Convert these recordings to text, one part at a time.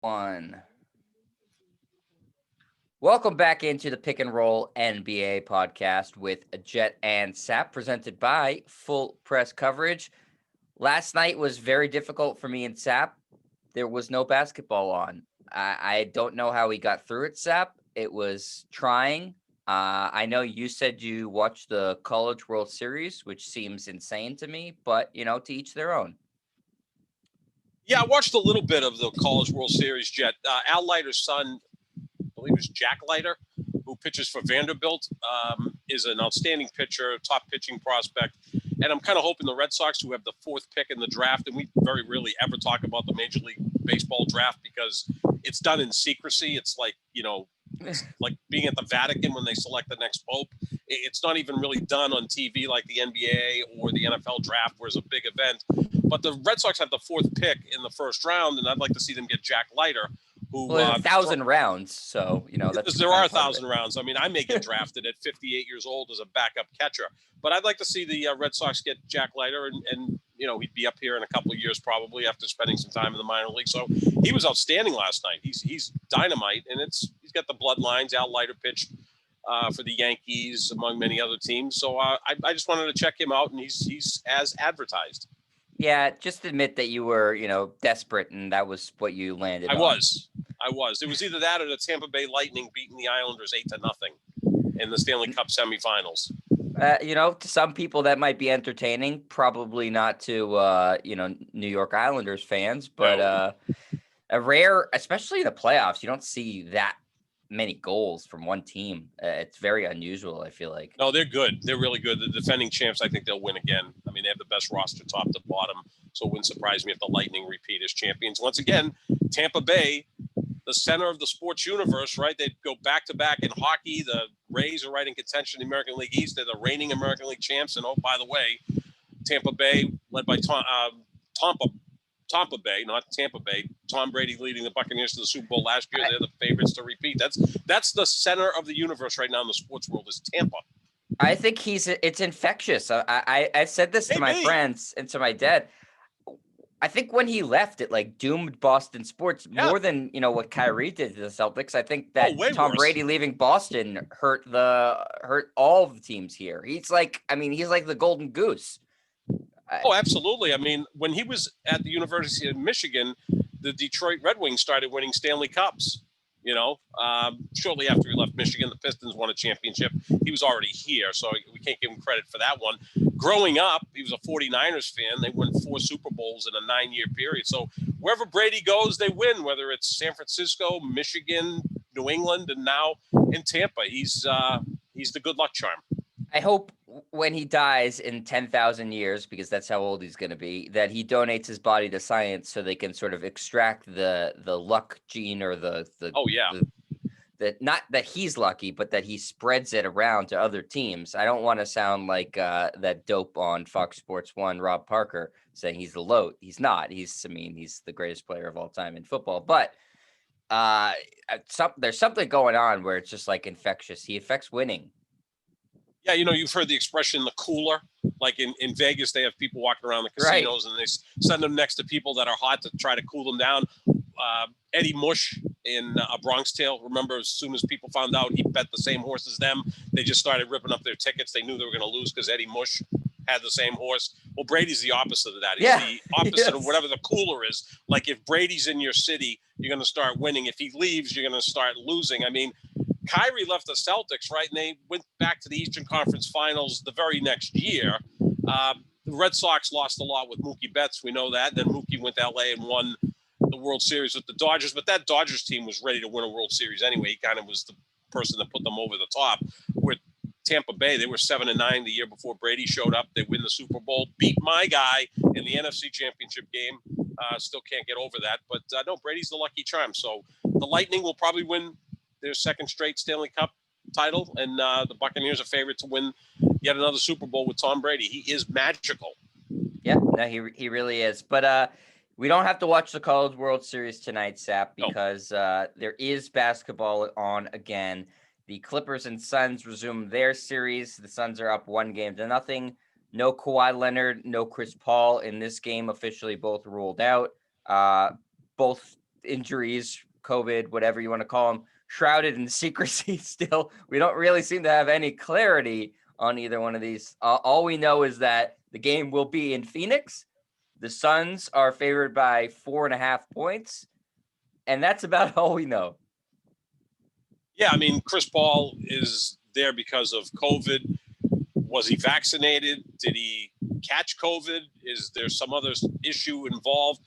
One. Welcome back into the Pick and Roll NBA podcast with Jet and Sap, presented by Full Press Coverage. Last night was very difficult for me and Sap. There was no basketball on. I don't know how we got through it, Sap. It was trying. I know you said you watched the College World Series, which seems insane to me, but, to each their own. Yeah, I watched a little bit of the College World Series, Jet. Al Leiter's son, I believe it was Jack Leiter, who pitches for Vanderbilt, is an outstanding pitcher, top pitching prospect. And I'm kind of hoping the Red Sox, who have the fourth pick in the draft, and we very rarely ever talk about the Major League Baseball draft because it's done in secrecy. It's like, it's like being at the Vatican when they select the next pope. It's not even really done on TV like the NBA or the NFL draft, where it's a big event. But the Red Sox have the fourth pick in the first round, and I'd like to see them get Jack Leiter, who Well, 1,000 rounds, so that's there are 1,000 rounds. I mean, I may get drafted at 58 years old as a backup catcher, but I'd like to see the Red Sox get Jack Leiter, and he'd be up here in a couple of years probably after spending some time in the minor league. So he was outstanding last night. He's dynamite, and he's got the bloodlines. Al Leiter pitched for the Yankees, among many other teams. So I just wanted to check him out, and he's as advertised. Yeah, just admit that you were, desperate, and that was what you landed on. I was. It was either that or the Tampa Bay Lightning beating the Islanders 8-0 in the Stanley Cup semifinals. To some people that might be entertaining, probably not to, New York Islanders fans, but a rare, especially in the playoffs, you don't see that many goals from one team. It's very unusual, I feel like. No, they're good. They're really good. The defending champs, I think they'll win again. I mean, they have the best roster top to bottom, so it wouldn't surprise me if the Lightning repeat as champions. Once again, Tampa Bay, the center of the sports universe, right? They go back-to-back in hockey. The Rays are right in contention in the American League East. They're the reigning American League champs. And, oh, by the way, Tampa Bay, led by Tampa Bay, not Tampa Bay. Tom Brady leading the Buccaneers to the Super Bowl last year. They're the favorites to repeat. That's the center of the universe right now in the sports world is Tampa. I think it's infectious. I said this to my friends and to my dad. I think when he left, it doomed Boston sports more than what Kyrie did to the Celtics. I think that Tom Brady leaving Boston hurt all of the teams here. He's like the golden goose. Oh, absolutely. I mean, when he was at the University of Michigan, the Detroit Red Wings started winning Stanley Cups. Shortly after he left Michigan, the Pistons won a championship. He was already here, so we can't give him credit for that one. Growing up, he was a 49ers fan. They won 4 Super Bowls in a 9-year period. So wherever Brady goes, they win, whether it's San Francisco, Michigan, New England, and now in Tampa. He's the good luck charm. I hope when he dies in 10,000 years, because that's how old he's going to be, that he donates his body to science so they can sort of extract the luck gene or not that he's lucky, but that he spreads it around to other teams. I don't want to sound like that dope on Fox Sports 1, Rob Parker, saying he's the LOAT. He's not. He's the greatest player of all time in football. But there's something going on where it's just infectious. He affects winning. Yeah, you've heard the expression "the cooler." Like in Vegas, they have people walking around the casinos, and they send them next to people that are hot to try to cool them down. Eddie Mush in A Bronx Tale. Remember, as soon as people found out he bet the same horse as them, they just started ripping up their tickets. They knew they were going to lose because Eddie Mush had the same horse. Well, Brady's the opposite of that. He's the opposite of whatever the cooler is. Like if Brady's in your city, you're going to start winning. If he leaves, you're going to start losing. I mean, Kyrie left the Celtics, right? And they went back to the Eastern Conference Finals the very next year. The Red Sox lost a lot with Mookie Betts. We know that. Then Mookie went to LA and won the World Series with the Dodgers. But that Dodgers team was ready to win a World Series anyway. He kind of was the person that put them over the top. With Tampa Bay, they were 7-9 the year before Brady showed up. They win the Super Bowl, beat my guy in the NFC Championship game. Still can't get over that. But no, Brady's the lucky charm. So the Lightning will probably win their second straight Stanley Cup title, and the Buccaneers are favorite to win yet another Super Bowl with Tom Brady. He is magical. Yeah, no, he really is. But we don't have to watch the College World Series tonight, Sap, because there is basketball on again. The Clippers and Suns resume their series. The Suns are up 1-0. No Kawhi Leonard, no Chris Paul in this game. Officially both ruled out. Both injuries, COVID, whatever you want to call them, shrouded in secrecy still. We don't really seem to have any clarity on either one of these. All we know is that the game will be in Phoenix. The Suns are favored by 4.5 points. And that's about all we know. Yeah, I mean, Chris Paul is there because of COVID. Was he vaccinated? Did he catch COVID? Is there some other issue involved?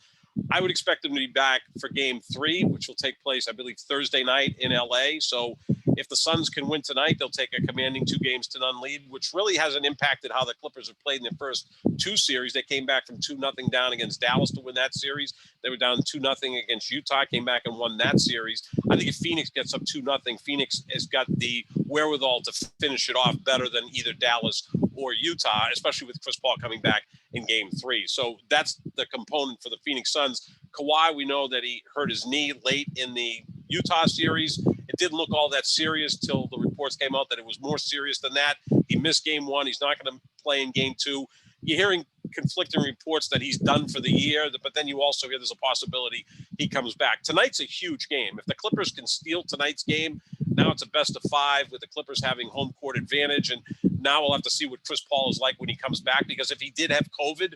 I would expect him to be back for game 3, which will take place, I believe, Thursday night in LA. So if the Suns can win tonight, they'll take a commanding 2-0 lead, which really hasn't impacted how the Clippers have played in their first 2 series. They came back from 2-0 down against Dallas to win that series. They were down 2-0 against Utah, came back and won that series. I think if Phoenix gets up 2-0, Phoenix has got the wherewithal to finish it off better than either Dallas or Utah, especially with Chris Paul coming back in game 3. So that's the component for the Phoenix Suns. Kawhi, we know that he hurt his knee late in the Utah series. It didn't look all that serious till the reports came out that it was more serious than that. He missed game 1. He's not going to play in game 2. You're hearing conflicting reports that he's done for the year, but then you also hear there's a possibility he comes back. Tonight's a huge game. If the Clippers can steal tonight's game, now it's a best of 5 with the Clippers having home court advantage. And now we'll have to see what Chris Paul is like when he comes back, because if he did have COVID,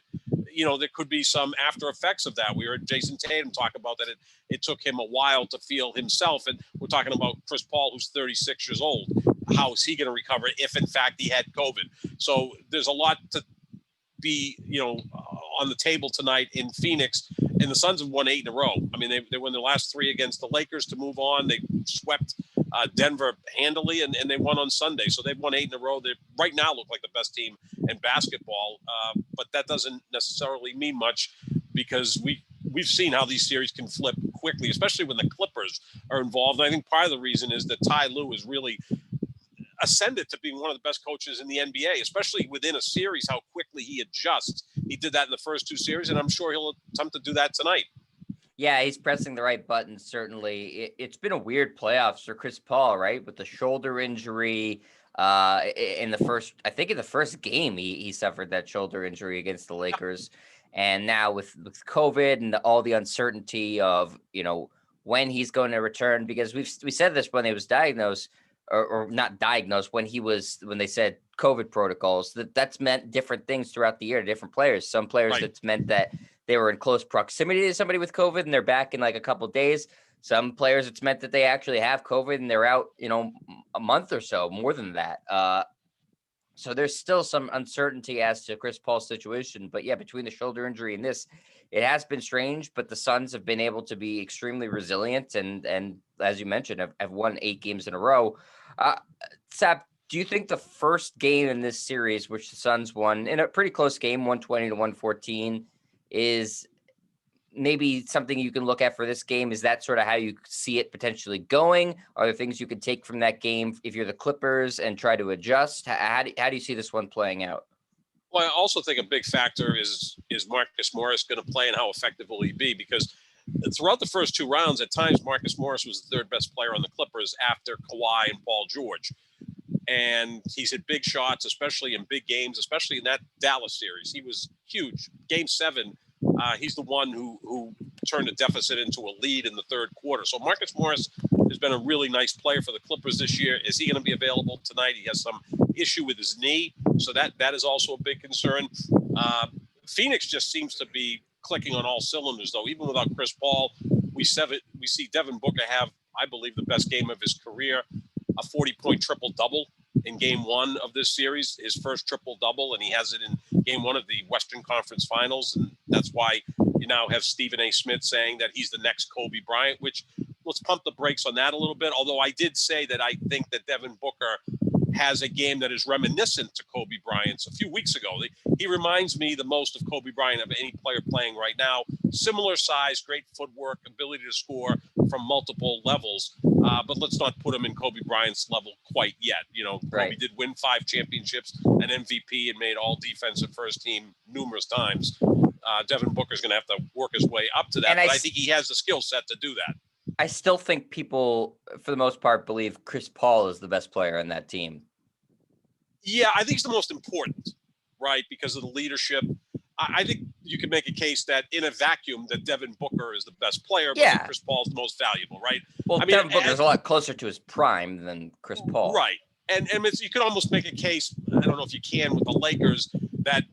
there could be some after effects of that. We heard Jason Tatum talk about that. It took him a while to feel himself. And we're talking about Chris Paul, who's 36 years old. How is he going to recover if, in fact, he had COVID? So there's a lot to be, on the table tonight in Phoenix. And the Suns have won 8 in a row. I mean, they won their last 3 against the Lakers to move on. They swept Denver handily, and they won on Sunday. So they've won 8 in a row. They right now look like the best team in basketball. But that doesn't necessarily mean much, because we've seen how these series can flip quickly, especially when the Clippers are involved. And I think part of the reason is that Ty Lue is really ascended to being one of the best coaches in the NBA, especially within a series, how quickly he adjusts. He did that in the first 2 series, and I'm sure he'll attempt to do that tonight. Yeah, he's pressing the right buttons, certainly. It's been a weird playoffs for Chris Paul, right? With the shoulder injury in the first game, he suffered that shoulder injury against the Lakers. And now with COVID and all the uncertainty of, when he's going to return, because we said this when he was diagnosed, or not diagnosed, when they said COVID protocols, that's meant different things throughout the year to different players. Some players, right, it's meant that they were in close proximity to somebody with COVID and they're back in like a couple of days. Some players, it's meant that they actually have COVID and they're out, a month or so, more than that. So there's still some uncertainty as to Chris Paul's situation. But yeah, between the shoulder injury and this, it has been strange, but the Suns have been able to be extremely resilient. And as you mentioned, have won 8 games in a row. Sap, do you think the first game in this series, which the Suns won in a pretty close game, 120-114, is maybe something you can look at for this game? Is that sort of how you see it potentially going? Are there things you could take from that game if you're the Clippers and try to adjust? How do you see this one playing out? Well, I also think a big factor is Marcus Morris going to play, and how effective will he be? Because throughout the first 2 rounds, at times Marcus Morris was the 3rd best player on the Clippers after Kawhi and Paul George. And he's hit big shots, especially in big games, especially in that Dallas series. He was huge. Game 7, he's the one who turned a deficit into a lead in the 3rd quarter. So Marcus Morris has been a really nice player for the Clippers this year. Is he going to be available tonight? He has some issue with his knee, so that is also a big concern. Phoenix just seems to be clicking on all cylinders, though. Even without Chris Paul, we see Devin Booker have, I believe, the best game of his career, a 40-point triple-double in game 1 of this series, his first triple-double, and he has it in game 1 of the Western Conference Finals. And that's why you now have Stephen A. Smith saying that he's the next Kobe Bryant, which let's pump the brakes on that a little bit. Although I did say that I think that Devin Booker has a game that is reminiscent to Kobe Bryant's a few weeks ago. He reminds me the most of Kobe Bryant of any player playing right now. Similar size, great footwork, ability to score from multiple levels. But let's not put him in Kobe Bryant's level quite yet. Right. Kobe did win 5 championships, an MVP, and made all defensive first team numerous times. Devin Booker's going to have to work his way up to that, but I think he has the skill set to do that. I still think people, for the most part, believe Chris Paul is the best player in that team. Yeah, I think he's the most important, right? Because of the leadership. I think you can make a case that in a vacuum that Devin Booker is the best player, but Yeah. that Chris Paul is the most valuable, right? Well, I mean, Devin Booker's a lot closer to his prime than Chris Paul. Right. And you could almost make a case, I don't know if you can with the Lakers, that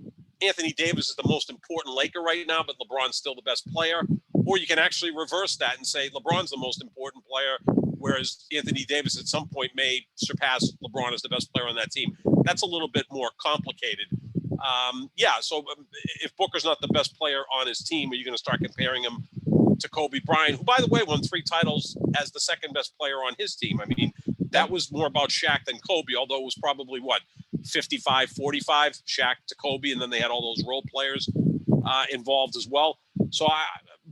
Anthony Davis is the most important Laker right now, but LeBron's still the best player. Or you can actually reverse that and say LeBron's the most important player, whereas Anthony Davis at some point may surpass LeBron as the best player on that team. That's a little bit more complicated. So if Booker's not the best player on his team, are you going to start comparing him to Kobe Bryant, who, by the way, won 3 titles as the second best player on his team? I mean, that was more about Shaq than Kobe, although it was probably, 55-45, Shaq to Kobe, and then they had all those role players involved as well. So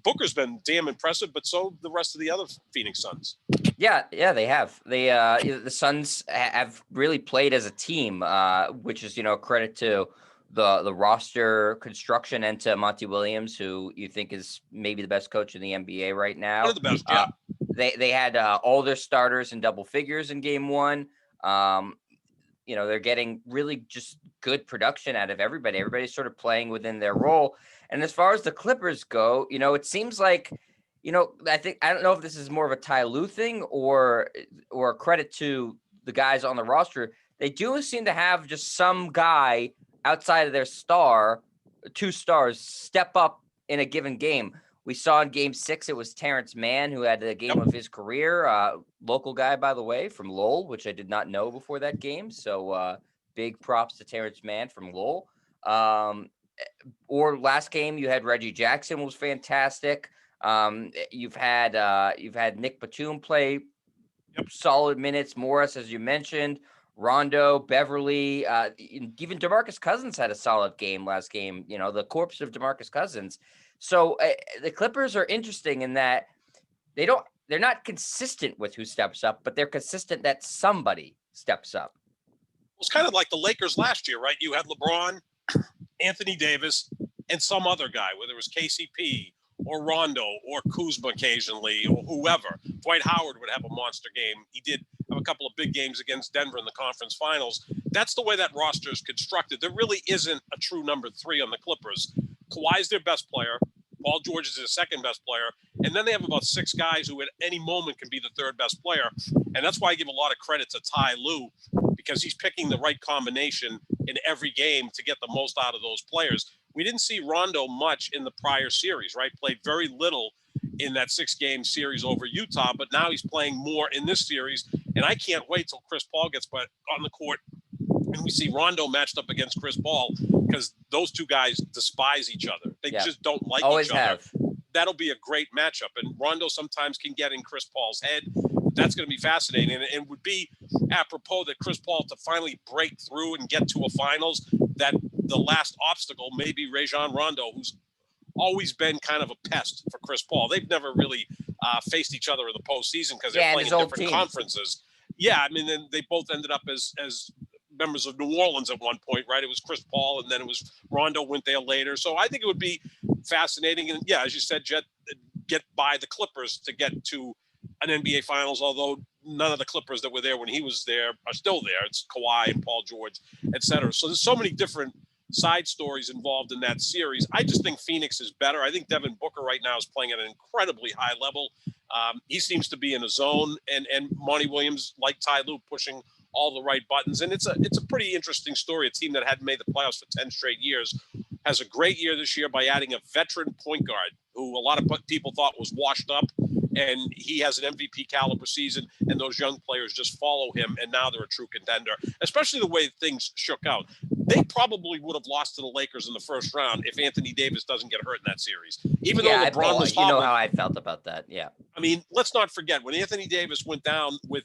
Booker's been damn impressive, but so the rest of the other Phoenix Suns. Yeah, they have. The Suns have really played as a team, which is, a credit to the roster construction and to Monty Williams, who you think is maybe the best coach in the NBA right now. One of the best, yeah. They had all their starters in double figures in game 1. They're getting really just good production out of everybody. Everybody's sort of playing within their role. And as far as the Clippers go, it seems like, I don't know if this is more of a Ty Lue thing or a credit to the guys on the roster. They do seem to have just some guy outside of their 2 stars, step up in a given game. We saw in game 6, it was Terrence Mann who had the game of his career. Local guy, by the way, from Lowell, which I did not know before that game. So big props to Terrence Mann from Lowell. Or last game, you had Reggie Jackson was fantastic. You've had Nick Batum play solid minutes. Morris, as you mentioned, Rondo, Beverly, even DeMarcus Cousins had a solid game last game. The corpse of DeMarcus Cousins. So the Clippers are interesting in that they're not consistent with who steps up, but they're consistent that somebody steps up. It's kind of like the Lakers last year, right? You had LeBron, Anthony Davis, and some other guy, whether it was KCP or Rondo or Kuzma occasionally or whoever. Dwight Howard would have a monster game. He did have a couple of big games against Denver in the conference finals. That's the way that roster is constructed. There really isn't a true number 3 on the Clippers. Kawhi's their best player. Paul George is their second best player. And then they have about 6 guys who at any moment can be the third best player. And that's why I give a lot of credit to Ty Lue, because he's picking the right combination in every game to get the most out of those players. We didn't see Rondo much in the prior series, right? Played very little in that 6-game series over Utah, but now he's playing more in this series. And I can't wait till Chris Paul gets on the court and we see Rondo matched up against Chris Paul, because those 2 guys despise each other. They just don't like each other. That'll be a great matchup. And Rondo sometimes can get in Chris Paul's head. That's going to be fascinating. And it would be apropos that Chris Paul to finally break through and get to a finals, that the last obstacle may be Rajon Rondo, who's always been kind of a pest for Chris Paul. They've never really faced each other in the postseason because they're playing in different conferences. Yeah, I mean, then they both ended up as members of New Orleans at one point, right? It was Chris Paul, and then it was Rondo went there later. So I think it would be fascinating. And yeah, as you said, Jet, get by the Clippers to get to an NBA Finals, although none of the Clippers that were there when he was there are still there. It's Kawhi and Paul George, et cetera. So there's so many different side stories involved in that series. I just think Phoenix is better. I think Devin Booker right now is playing at an incredibly high level. He seems to be in a zone, and Monty Williams, like Ty Lue, pushing all the right buttons. And it's a pretty interesting story. A team that hadn't made the playoffs for 10 straight years has a great year this year by adding a veteran point guard who a lot of people thought was washed up, and he has an MVP caliber season, and those young players just follow him, and now they're a true contender, especially the way things shook out. They probably would have lost to the Lakers in the first round if Anthony Davis doesn't get hurt in that series. Even though LeBron was hobbled. You know how I felt about that, yeah. I mean, let's not forget, when Anthony Davis went down with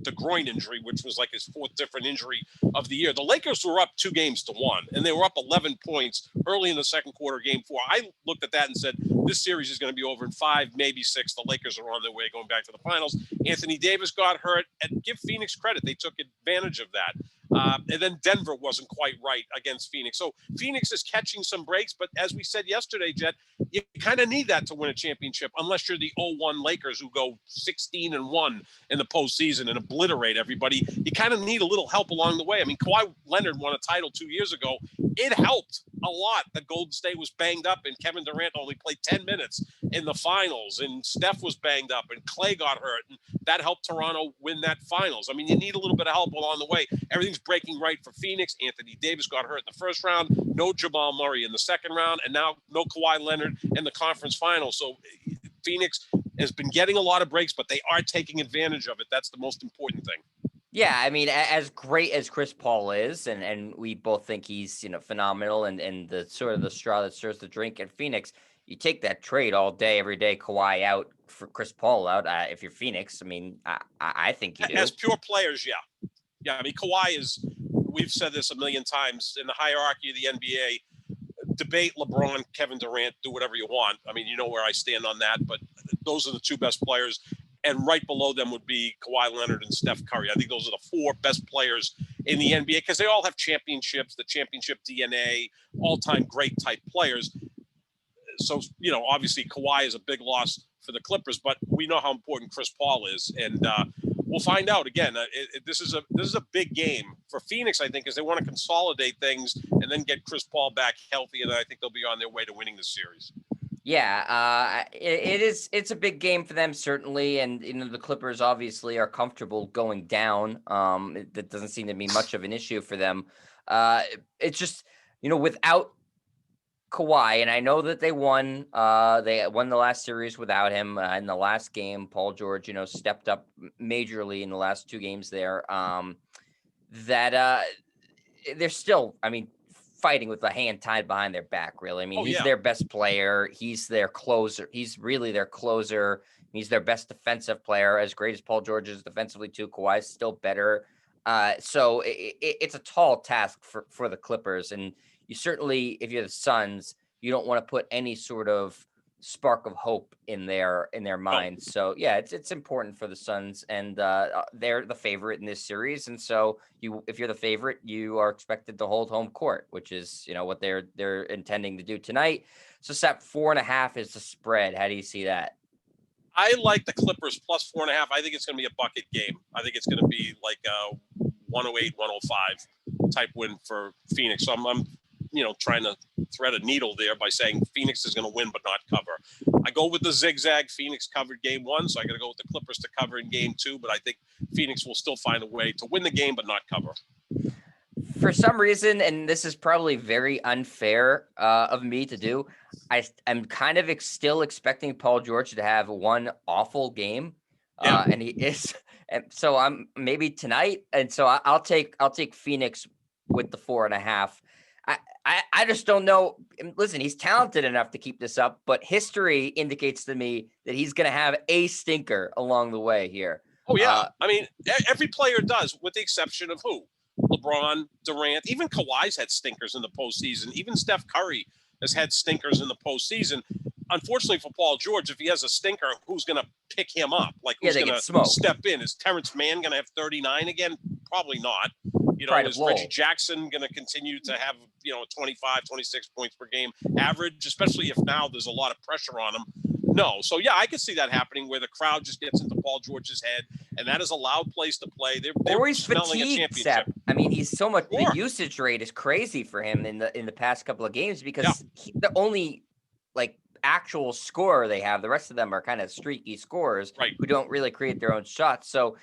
the groin injury, which was like his 4th different injury of the year, the Lakers were up 2-1, and they were up 11 points early in the second quarter, game 4. I looked at that and said, this series is going to be over in 5, maybe 6. The Lakers are on their way going back to the finals. Anthony Davis got hurt, and give Phoenix credit. They took advantage of that. And then Denver wasn't quite right against Phoenix. So Phoenix is catching some breaks, but as we said yesterday, Jet, you kind of need that to win a championship, unless you're the 0-1 Lakers who go 16-1 in the postseason and obliterate everybody. You kind of need a little help along the way. I mean, Kawhi Leonard won a title 2 years ago. It helped a lot that Golden State was banged up and Kevin Durant only played 10 minutes in the finals, and Steph was banged up and Clay got hurt, and that helped Toronto win that finals. I mean, you need a little bit of help along the way. Everything's breaking right for Phoenix. Anthony Davis got hurt in the first round, no Jamal Murray in the second round, and now no Kawhi Leonard in the conference final. So Phoenix has been getting a lot of breaks, but they are taking advantage of it. That's the most important thing. Yeah, I mean, as great as Chris Paul is, and we both think he's, phenomenal, and the sort of the straw that stirs the drink at Phoenix, you take that trade all day, every day, Kawhi out for Chris Paul out. If you're Phoenix, I mean, I think you do. As pure players, yeah. Yeah, I mean, Kawhi is, we've said this a million times, in the hierarchy of the NBA, debate LeBron, Kevin Durant, do whatever you want. I mean, you know where I stand on that, but those are the two best players. And right below them would be Kawhi Leonard and Steph Curry. I think those are the four best players in the NBA because they all have championships, the championship DNA, all-time great type players. So, obviously Kawhi is a big loss for the Clippers, but we know how important Chris Paul is. And we'll find out again. This is a big game for Phoenix, I think, because they want to consolidate things and then get Chris Paul back healthy. And I think they'll be on their way to winning the series. Yeah, it's a big game for them, certainly. And, the Clippers obviously are comfortable going down. That doesn't seem to be much of an issue for them. It's just, without Kawhi, and I know that they won the last series without him. In the last game, Paul George, stepped up majorly in the last two games there. They're still, I mean, fighting with a hand tied behind their back, really. I mean, he's their best player. He's their closer. He's really their closer. He's their best defensive player. As great as Paul George is defensively too, Kawhi's still better. So it's a tall task for the Clippers. And you certainly, if you're the Suns, you don't want to put any sort of spark of hope in their minds. So yeah, it's important for the Suns, and they're the favorite in this series. And so if you're the favorite, you are expected to hold home court, which is what they're intending to do tonight. So Sep, 4.5 is the spread. How do you see that? I like the Clippers plus 4.5. I think it's going to be a bucket game. I think it's going to be like a 108, 105 type win for Phoenix. So I'm trying to thread a needle there by saying Phoenix is going to win but not cover. I go with the zigzag. Phoenix covered game 1, so I got to go with the Clippers to cover in game 2, but I think Phoenix will still find a way to win the game but not cover. For some reason, and this is probably very unfair of me to do, I'm kind of still expecting Paul George to have one awful game, and he is. And so I'm maybe tonight, and so I'll take Phoenix with the 4.5. I just don't know. Listen, he's talented enough to keep this up, but history indicates to me that he's going to have a stinker along the way here. Oh, yeah. I mean, every player does, with the exception of who? LeBron, Durant, even Kawhi's had stinkers in the postseason. Even Steph Curry has had stinkers in the postseason. Unfortunately for Paul George, if he has a stinker, who's going to pick him up? Like, who's going to step in? Is Terrence Mann going to have 39 again? Probably not. Is Reggie Jackson going to continue to have, 25, 26 points per game average, especially if now there's a lot of pressure on him? No. So, yeah, I could see that happening where the crowd just gets into Paul George's head, and that is a loud place to play. They're he's fatigued, Seth. I mean, he's so much – the usage rate is crazy for him in the past couple of games because the only, actual scorer they have, the rest of them are kind of streaky scorers who don't really create their own shots. So,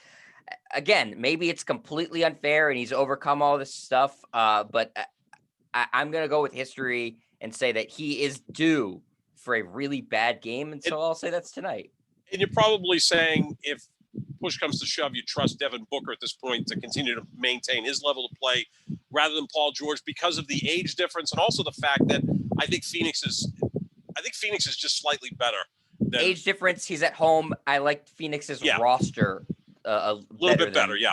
again, maybe it's completely unfair and he's overcome all this stuff, but I'm going to go with history and say that he is due for a really bad game, and so I'll say that's tonight. And you're probably saying if push comes to shove, you trust Devin Booker at this point to continue to maintain his level of play rather than Paul George because of the age difference and also the fact that I think Phoenix is just slightly better. Age difference, he's at home. I like Phoenix's roster a little bit better. Yeah.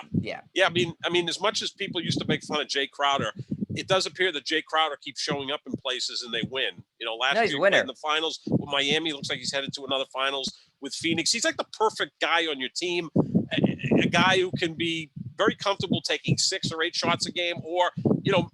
I mean, as much as people used to make fun of Jay Crowder, it does appear that Jay Crowder keeps showing up in places and they win. Last year he played in the finals with Miami. Looks like he's headed to another finals with Phoenix. He's like the perfect guy on your team, a guy who can be very comfortable taking 6 or 8 shots a game or,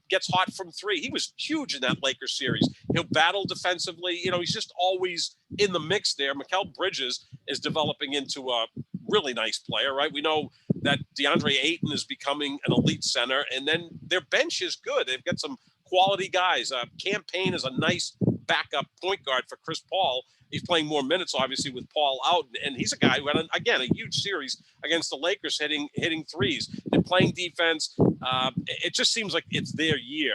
gets hot from 3. He was huge in that Lakers series. He'll battle defensively. He's just always in the mix there. Mikal Bridges is developing into a really nice player, right? We know that DeAndre Ayton is becoming an elite center, and then their bench is good. They've got some quality guys. Campaign is a nice backup point guard for Chris Paul. He's playing more minutes, obviously, with Paul out, and he's a guy who had, a huge series against the Lakers, hitting threes. They're playing defense. It just seems like it's their year.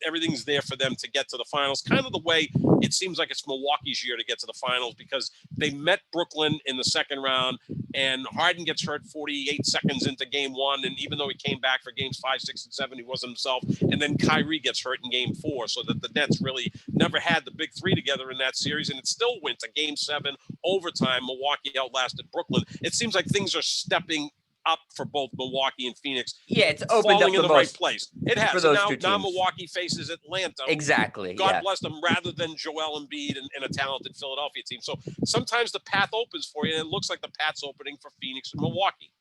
Everything's there for them to get to the finals, kind of the way it seems like it's Milwaukee's year to get to the finals, because they met Brooklyn in the second round, and Harden gets hurt 48 seconds into game one, and even though he came back for games 5, 6, and 7, he wasn't himself, and then Kyrie gets hurt in game 4, so that the Nets really never had the big three together in that series, and it still went to game 7 overtime. Milwaukee outlasted Brooklyn. It seems like things are stepping up for both Milwaukee and Phoenix. Yeah, it's opened falling up in the right place. It has. for those now, two teams. Now Milwaukee faces Atlanta. Exactly. God bless them, rather than Joel Embiid and a talented Philadelphia team. So sometimes the path opens for you, and it looks like the path's opening for Phoenix and Milwaukee.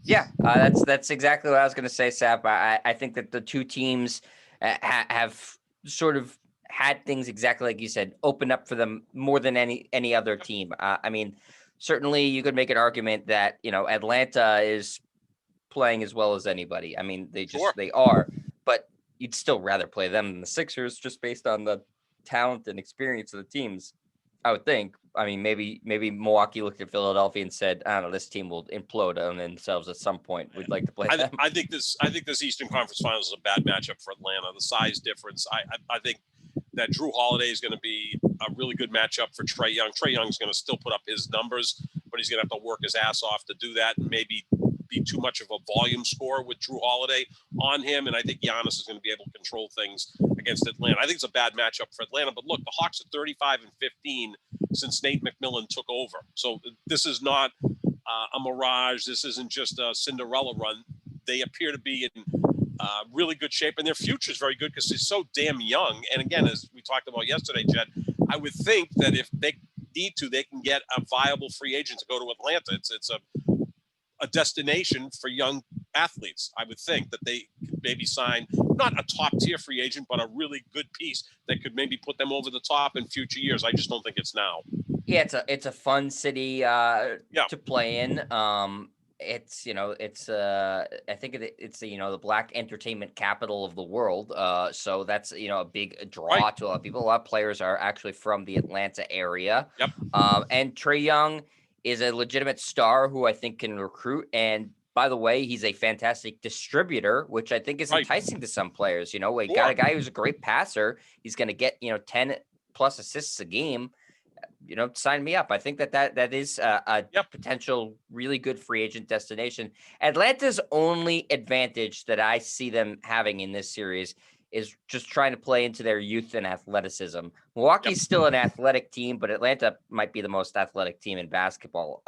Yeah, that's exactly what I was going to say, Sap. I think that the two teams have sort of had things exactly like you said, open up for them more than any other team. I mean, certainly you could make an argument that, Atlanta is playing as well as anybody. I mean, they are, but you'd still rather play them than the Sixers just based on the talent and experience of the teams, I would think. I mean, maybe Milwaukee looked at Philadelphia and said, I don't know, this team will implode on themselves at some point. We'd like to play them. I think this Eastern Conference Finals is a bad matchup for Atlanta. The size difference. I think that Drew Holiday is going to be a really good matchup for Trae Young. Trae Young is going to still put up his numbers, but he's going to have to work his ass off to do that, and maybe be too much of a volume scorer with Drew Holiday on him. And I think Giannis is going to be able to control things against Atlanta. I think it's a bad matchup for Atlanta. But look, the Hawks are 35-15 since Nate McMillan took over. So this is not a mirage. This isn't just a Cinderella run. They appear to be in really good shape, and their future is very good because they're so damn young. And again, as we talked about yesterday, Jed, I would think that if they need to, they can get a viable free agent to go to Atlanta. It's a destination for young athletes. I would think that they could maybe sign not a top tier free agent, but a really good piece that could maybe put them over the top in future years. I just don't think it's now. Yeah, it's a fun city to play in. It's I think it's the black entertainment capital of the world. So that's a big draw to a lot of people. A lot of players are actually from the Atlanta area. Yep. And Trae Young is a legitimate star who I think can recruit. And by the way, he's a fantastic distributor, which I think is enticing to some players. We got a guy who's a great passer. He's going to get 10 plus assists a game. Sign me up. I think that is a potential really good free agent destination. Atlanta's only advantage that I see them having in this series is just trying to play into their youth and athleticism. Milwaukee's still an athletic team, but Atlanta might be the most athletic team in basketball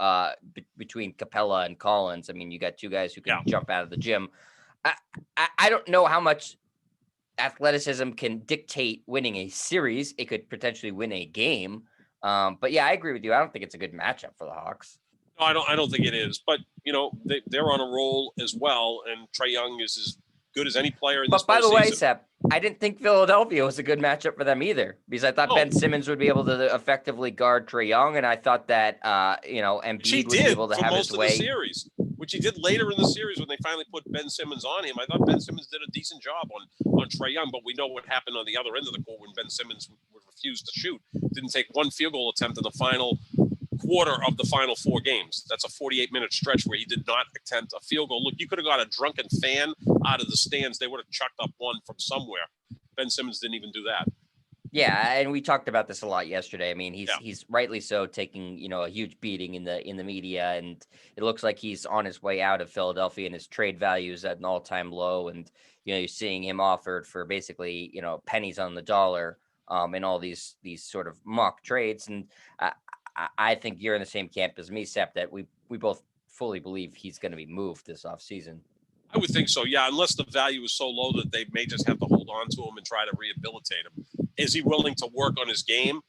between Capella and Collins. I mean, you got two guys who can jump out of the gym. I don't know how much athleticism can dictate winning a series. It could potentially win a game. But yeah, I agree with you. I don't think it's a good matchup for the Hawks. No, I don't think it is. But they're on a roll as well, and Trae Young is as good as any player in this postseason. But by the way, Sep, I didn't think Philadelphia was a good matchup for them either, because I thought Ben Simmons would be able to effectively guard Trae Young, and I thought that Embiid would be able to have his way. Series, which he did later in the series when they finally put Ben Simmons on him. I thought Ben Simmons did a decent job on Trae Young, but we know what happened on the other end of the court when Ben Simmons would refuse to shoot. Didn't take one field goal attempt in the final quarter of the final 4 games. That's a 48-minute stretch where he did not attempt a field goal. Look, you could have got a drunken fan out of the stands. They would have chucked up one from somewhere. Ben Simmons didn't even do that. Yeah, and we talked about this a lot yesterday. I mean, he's rightly so taking, a huge beating in the media, and it looks like he's on his way out of Philadelphia, and his trade value is at an all-time low, and you're seeing him offered for basically, pennies on the dollar in all these sort of mock trades. And I think you're in the same camp as me, Sep, that we both fully believe he's going to be moved this offseason. I would think so, yeah, unless the value is so low that they may just have to hold on to him and try to rehabilitate him. Is he willing to work on his game?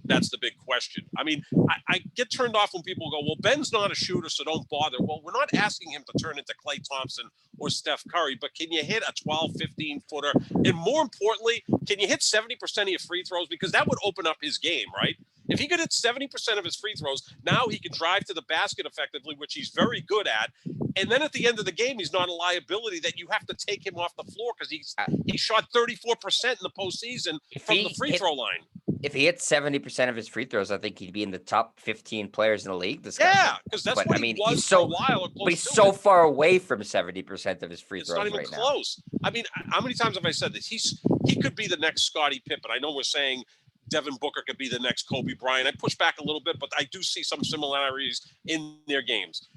That's the big question. I mean, I get turned off when people go, well, Ben's not a shooter, so don't bother. Well, we're not asking him to turn into Klay Thompson or Steph Curry, but can you hit a 12, 15-footer? And more importantly, can you hit 70% of your free throws? Because that would open up his game, right? If he could hit 70% of his free throws, now he can drive to the basket effectively, which he's very good at. And then at the end of the game, he's not a liability that you have to take him off the floor because he shot 34% in the postseason from the free throw line. If he hit 70% of his free throws, I think he'd be in the top 15 players in the league. Yeah, because that's what he was for a while. But he's so far away from 70% of his free throws right now. It's not even close. I mean, how many times have I said this? He could be the next Scottie Pippen. I know we're saying Devin Booker could be the next Kobe Bryant. I push back a little bit, but I do see some similarities in their games.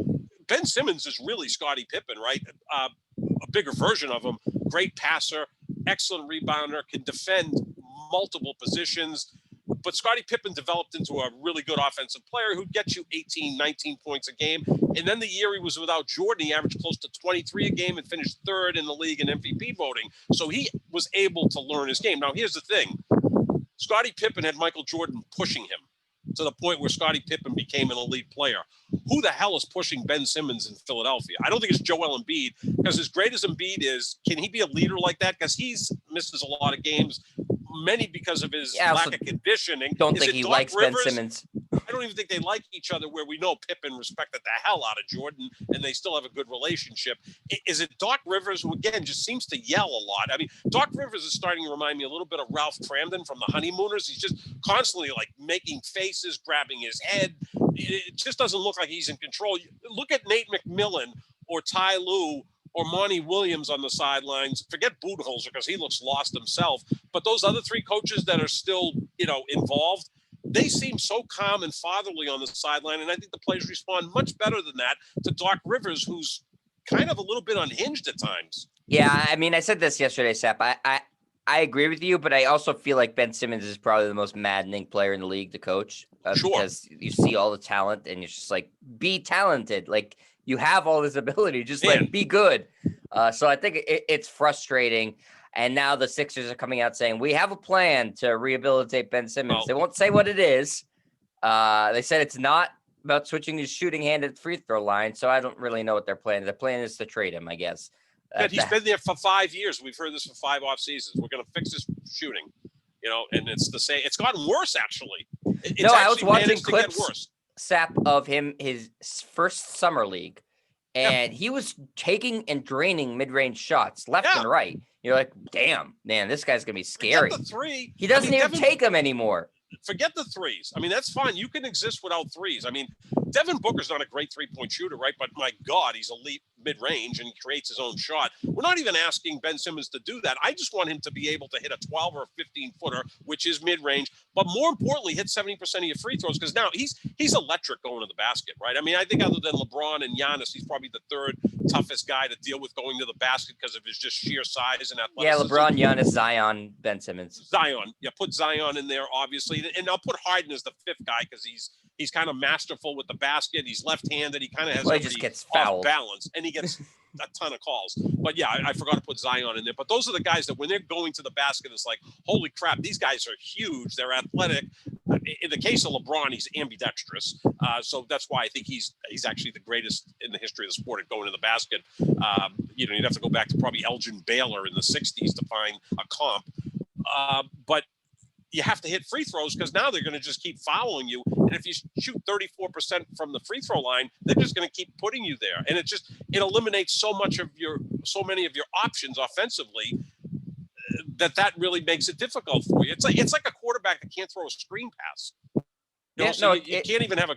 Ben Simmons is really Scottie Pippen, right? A bigger version of him. Great passer, excellent rebounder, can defend multiple positions. But Scottie Pippen developed into a really good offensive player who'd get you 18, 19 points a game. And then the year he was without Jordan, he averaged close to 23 a game and finished third in the league in MVP voting. So he was able to learn his game. Now, here's the thing. Scottie Pippen had Michael Jordan pushing him to the point where Scottie Pippen became an elite player. Who the hell is pushing Ben Simmons in Philadelphia? I don't think it's Joel Embiid, because as great as Embiid is, can he be a leader like that? Because he's misses a lot of games, many because of his lack of conditioning. Don't think he likes Ben Simmons. I don't even think they like each other, where we know Pippen respected the hell out of Jordan and they still have a good relationship. Is it Doc Rivers, who again just seems to yell a lot? I mean, Doc Rivers is starting to remind me a little bit of Ralph Cramden from The Honeymooners. He's just constantly like making faces, grabbing his head. It just doesn't look like he's in control. Look at Nate McMillan or Ty Lue or Monty Williams on the sidelines. Forget Budenholzer because he looks lost himself. But those other three coaches that are still, involved, they seem so calm and fatherly on the sideline, and I think the players respond much better than that to Doc Rivers, who's kind of a little bit unhinged at times. Yeah, I mean, I said this yesterday, Sap. I agree with you, but I also feel like Ben Simmons is probably the most maddening player in the league to coach. Sure. Because you see all the talent, and you're just like, be talented. Like, you have all this ability, just be good. So I think it's frustrating. And now the Sixers are coming out saying, we have a plan to rehabilitate Ben Simmons. Well, they won't say what it is. They said it's not about switching his shooting hand at the free throw line. So I don't really know what their plan is. Their plan is to trade him, I guess. He's been there for 5 years. We've heard this for 5 off seasons. We're going to fix his shooting, and it's the same. It's gotten worse, actually. I was watching clips, Sap, of him, his first summer league. And he was taking and draining mid-range shots left and right. You're like, damn, man, this guy's going to be scary. Forget the three. He doesn't even take them anymore. Forget the threes. I mean, that's fine. You can exist without threes. I mean, Devin Booker's not a great three-point shooter, right? But my God, he's elite mid-range and he creates his own shot. We're not even asking Ben Simmons to do that. I just want him to be able to hit a 12 or a 15-footer, which is mid-range, but more importantly, hit 70% of your free throws, because now he's electric going to the basket, right? I mean, I think other than LeBron and Giannis, he's probably the third toughest guy to deal with going to the basket because of his just sheer size and athleticism. Yeah, LeBron, Giannis, Zion, Ben Simmons. Zion. Yeah, put Zion in there, obviously. And I'll put Harden as the fifth guy because he's kind of masterful with the basket. He's left-handed. He kind of has he just gets fouled. Balance, and he gets a ton of calls. But yeah, I forgot to put Zion in there. But those are the guys that when they're going to the basket, it's like, holy crap, these guys are huge. They're athletic. In the case of LeBron, he's ambidextrous. So that's why I think he's actually the greatest in the history of the sport at going to the basket. You'd have to go back to probably Elgin Baylor in the 60s to find a comp. But you have to hit free throws because now they're going to just keep following you. And if you shoot 34% from the free throw line, they're just going to keep putting you there. And it eliminates so many of your options offensively that really makes it difficult for you. It's like a quarterback that can't throw a screen pass. You can't even have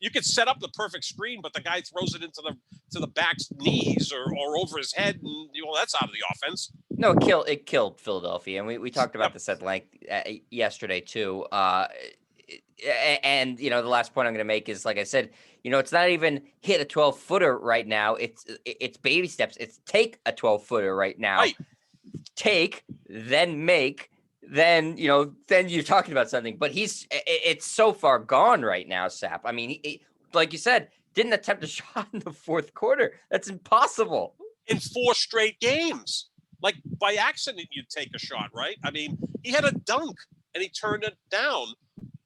you could set up the perfect screen, but the guy throws it into the back's knees or over his head, and that's out of the offense. No, it killed Philadelphia, and we talked about this at length yesterday too. And the last point I'm going to make is, like I said, it's not even hit a 12-footer right now. It's baby steps. It's take a 12-footer right now. Right. Take, then make. Then you're talking about something, but it's so far gone right now, Sap. I mean, he, like you said, didn't attempt a shot in the fourth quarter. That's impossible. In 4 straight games. Like by accident, you'd take a shot, right? I mean, he had a dunk and he turned it down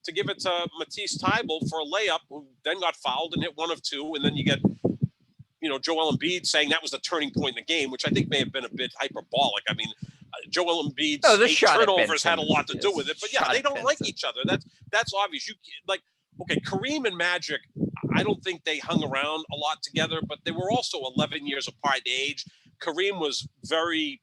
to give it to Matisse Thybulle for a layup, who then got fouled and hit 1 of 2. And then you get, Joel Embiid saying that was the turning point in the game, which I think may have been a bit hyperbolic. I mean, Joel Embiid's Oh, the 8 shot at Ben turnovers had a lot to do Simmons. with it. But yeah, Shot they at don't Ben like Simmons. each other. That's obvious. Okay, Kareem and Magic, I don't think they hung around a lot together, but they were also 11 years apart in age. Kareem was very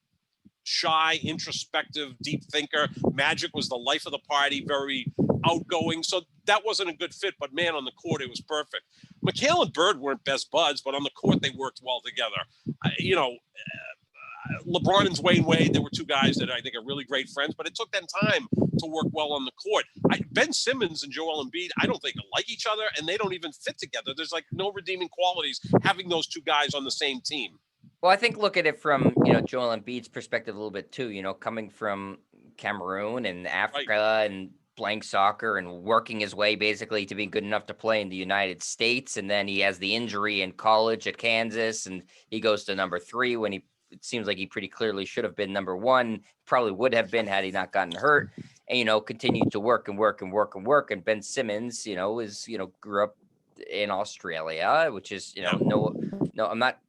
shy, introspective, deep thinker. Magic was the life of the party, very outgoing. So that wasn't a good fit, but man, on the court, it was perfect. McHale and Bird weren't best buds, but on the court, they worked well together. LeBron and Dwayne Wade, they were two guys that I think are really great friends, but it took them time to work well on the court. Ben Simmons and Joel Embiid, I don't think like each other, and they don't even fit together. There's like no redeeming qualities having those two guys on the same team. Well, I think look at it from, Joel Embiid's perspective a little bit too, coming from Cameroon and Africa and playing soccer and working his way basically to be good enough to play in the United States. And then he has the injury in college at Kansas and he goes to number 3 when it seems like he pretty clearly should have been number 1, probably would have been had he not gotten hurt, and, continued to work and work and work and work. And Ben Simmons, grew up in Australia, which is, no, I'm not,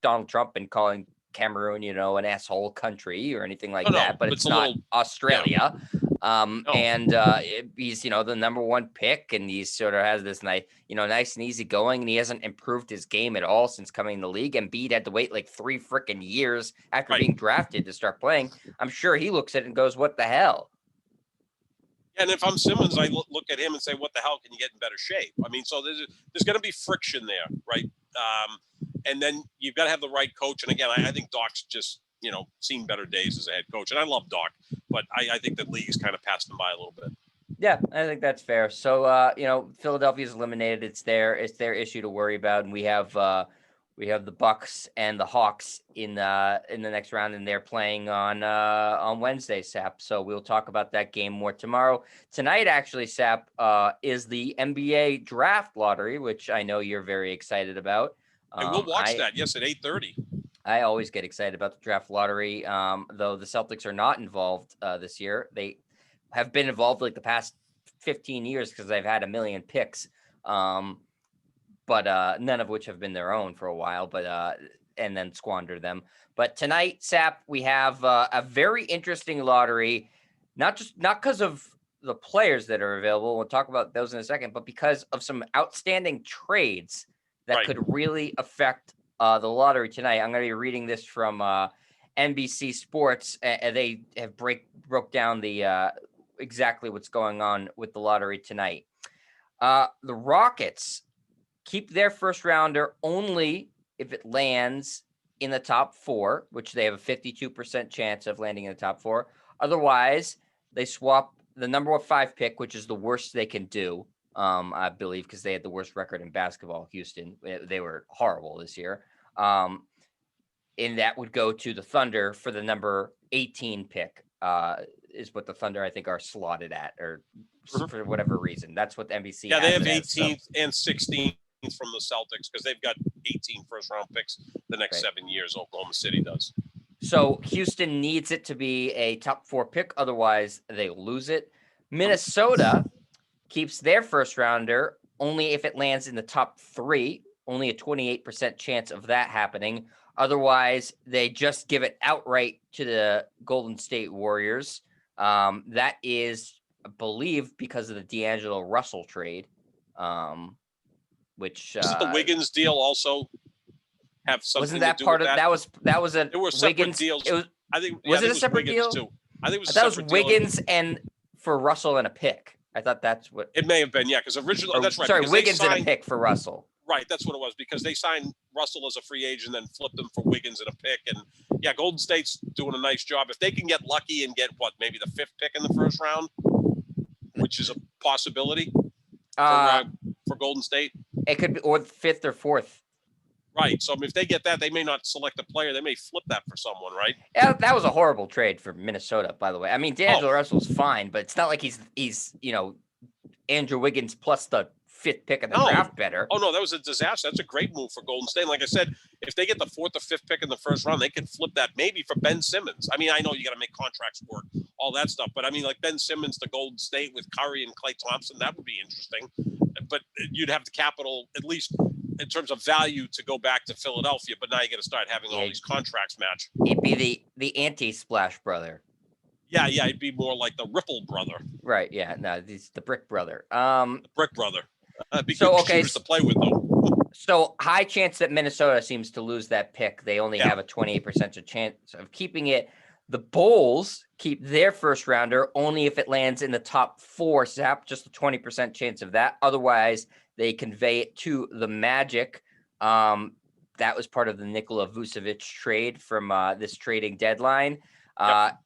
Donald Trump and calling Cameroon, an asshole country or anything like that, but it's not Australia. And he's, the number 1 pick, and he sort of has this nice and easy going, and he hasn't improved his game at all since coming in the league. And Embiid had to wait like 3 freaking years after being drafted to start playing. I'm sure he looks at it and goes, what the hell? And if I'm Simmons, I look at him and say, what the hell can you get in better shape? I mean, so there's going to be friction there, right? And then you've got to have the right coach. And again, I think Doc's just, seen better days as a head coach. And I love Doc, but I think the league's kind of passed him by a little bit. Yeah, I think that's fair. So, Philadelphia's eliminated. It's their issue to worry about. And we have the Bucks and the Hawks in the next round, and they're playing on Wednesday, Sap. So we'll talk about that game more tomorrow. Tonight, actually, Sap, is the NBA draft lottery, which I know you're very excited about. And we'll watch that, yes, at 8:30. I always get excited about the draft lottery, though the Celtics are not involved this year. They have been involved like the past 15 years because they've had a million picks, but none of which have been their own for a while, and then squandered them. But tonight, Sap, we have a very interesting lottery, not because of the players that are available. We'll talk about those in a second, but because of some outstanding trades that could really affect the lottery tonight. I'm going to be reading this from NBC Sports. They have broke down the exactly what's going on with the lottery tonight. The Rockets keep their first rounder only if it lands in the top 4, which they have a 52% chance of landing in the top 4. Otherwise, they swap the number 5 pick, which is the worst they can do. I believe, because they had the worst record in basketball, Houston. They were horrible this year. And that would go to the Thunder for the number 18 pick, is what the Thunder, I think, are slotted at, or for whatever reason. That's what NBC has. Yeah, they have 18th and 16th from the Celtics because they've got 18 first-round picks the next 7 years. Oklahoma City does. So Houston needs it to be a top 4 pick. Otherwise, they lose it. Minnesota keeps their first rounder only if it lands in the top 3, only a 28% chance of that happening. Otherwise, they just give it outright to the Golden State Warriors. That is, I believe, because of the D'Angelo Russell trade, which wasn't the Wiggins deal also have something wasn't that to do part with of that? Was a there were separate Wiggins deals. I think was it a separate deal? Too. I think it was. That was Wiggins and for Russell and a pick. I thought that's what it may have been. Yeah, because originally that's right. Sorry, Wiggins and a pick for Russell. Right, that's what it was, because they signed Russell as a free agent and then flipped him for Wiggins and a pick. And yeah, Golden State's doing a nice job. If they can get lucky and get maybe the 5th pick in the first round, which is a possibility for Golden State. It could be, or 5th or 4th. Right. So if they get that, they may not select a player. They may flip that for someone, right? Yeah, that was a horrible trade for Minnesota, by the way. I mean, D'Angelo Russell's fine, but it's not like he's Andrew Wiggins plus the 5th pick in the draft better. Oh, no, that was a disaster. That's a great move for Golden State. Like I said, if they get the 4th or 5th pick in the first round, they can flip that maybe for Ben Simmons. I mean, I know you got to make contracts work, all that stuff. But I mean, like Ben Simmons to Golden State with Curry and Klay Thompson, that would be interesting. But you'd have the capital at least in terms of value to go back to Philadelphia, but now you got to start having all these contracts match. He'd be the anti-Splash brother. Yeah, he'd be more like the Ripple brother. Right. Yeah. No, he's the Brick brother. The Brick brother. Be so good shooters to play with, though. So high chance that Minnesota seems to lose that pick. They only have a 28% chance of keeping it. The Bulls keep their first rounder only if it lands in the top 4, Zap, just a 20% chance of that. Otherwise, they convey it to the Magic. That was part of the Nikola Vucevic trade from this trading deadline.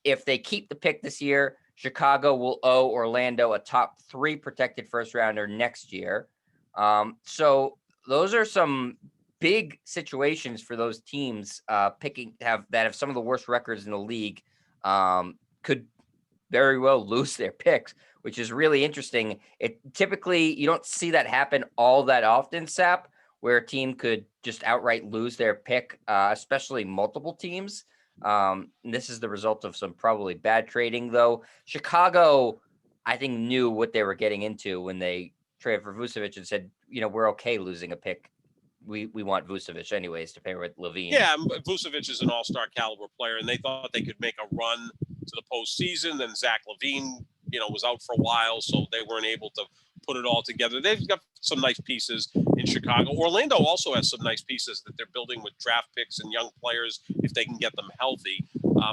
If they keep the pick this year, Chicago will owe Orlando a top 3 protected first rounder next year. So those are some big situations for those teams have some of the worst records in the league, could very well lose their picks, which is really interesting. It typically, you don't see that happen all that often, Sap, where a team could just outright lose their pick, especially multiple teams. This is the result of some probably bad trading, though. Chicago, I think, knew what they were getting into when they traded for Vucevic and said, we're okay losing a pick. We want Vucevic anyways to pair with Levine. Yeah, Vucevic is an all-star caliber player, and they thought they could make a run to the postseason. Then Zach LaVine, was out for a while, so they weren't able to put it all together. They've got some nice pieces in Chicago. Orlando also has some nice pieces that they're building with draft picks and young players if they can get them healthy.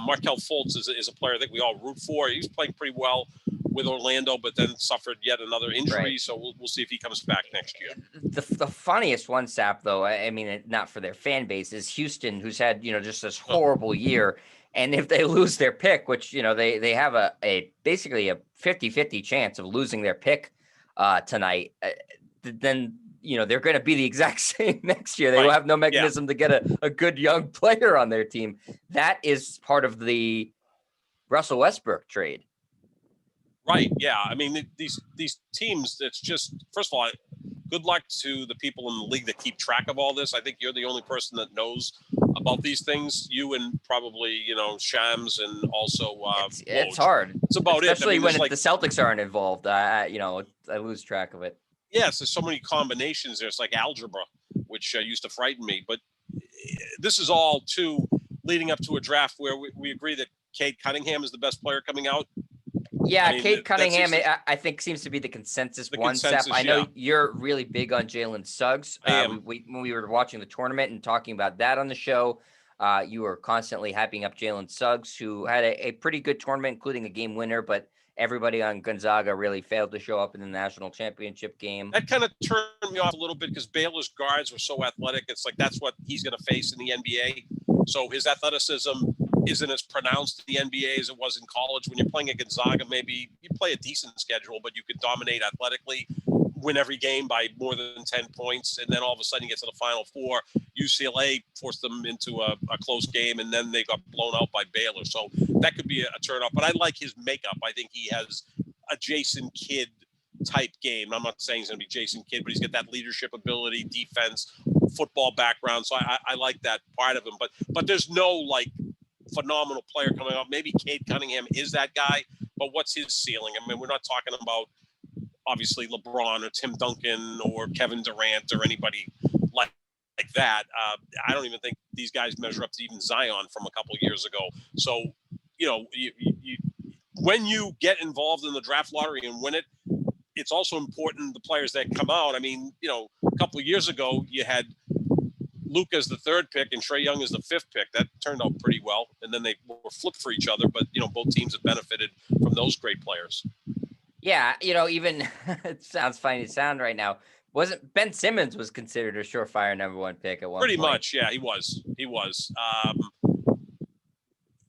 Markelle Fultz is a player that we all root for. He's playing pretty well with Orlando, but then suffered yet another injury. Right. So we'll see if he comes back next year. The funniest one, Sap, though, I mean, not for their fan base, is Houston, who's had, just this horrible year. And if they lose their pick, which, they have a basically a 50-50 chance of losing their pick tonight, then, they're going to be the exact same next year. They will have no mechanism to get a good young player on their team. That is part of the Russell Westbrook trade. Right. Yeah. I mean, these teams, it's just, first of all, good luck to the people in the league that keep track of all this. I think you're the only person that knows about these things. You and probably, Shams and also it's hard. It's about especially when the Celtics aren't involved. I lose track of it. Yes, there's so many combinations. There's like algebra, which used to frighten me. But this is all leading up to a draft where we agree that Cade Cunningham is the best player coming out. Yeah, Cade Cunningham, I think, seems to be the consensus one step. I know you're really big on Jalen Suggs. When we were watching the tournament and talking about that on the show, you were constantly hyping up Jalen Suggs, who had a pretty good tournament, including a game winner, but everybody on Gonzaga really failed to show up in the national championship game. That kind of turned me off a little bit because Baylor's guards were so athletic. It's like that's what he's going to face in the NBA. So his athleticism isn't as pronounced in the NBA as it was in college. When you're playing at Gonzaga, maybe you play a decent schedule, but you could dominate athletically, win every game by more than 10 points, and then all of a sudden you get to the Final Four. UCLA forced them into a close game, and then they got blown out by Baylor. So that could be a turnoff. But I like his makeup. I think he has a Jason Kidd type game. I'm not saying he's going to be Jason Kidd, but he's got that leadership ability, defense, football background. So I like that part of him. But there's no phenomenal player coming out. Maybe Cade Cunningham is that guy, but what's his ceiling? I mean, we're not talking about obviously LeBron or Tim Duncan or Kevin Durant or anybody like that. I don't even think these guys measure up to even Zion from a couple of years ago. So, when you get involved in the draft lottery and win it, it's also important the players that come out. I mean, a couple of years ago, you had Luke as the 3rd pick and Trae Young as the 5th pick. That turned out pretty well. And then they were flipped for each other. But, both teams have benefited from those great players. Yeah, even it sounds funny to sound right now. Wasn't Ben Simmons was considered a surefire number 1 pick at one point? Pretty much, yeah, he was.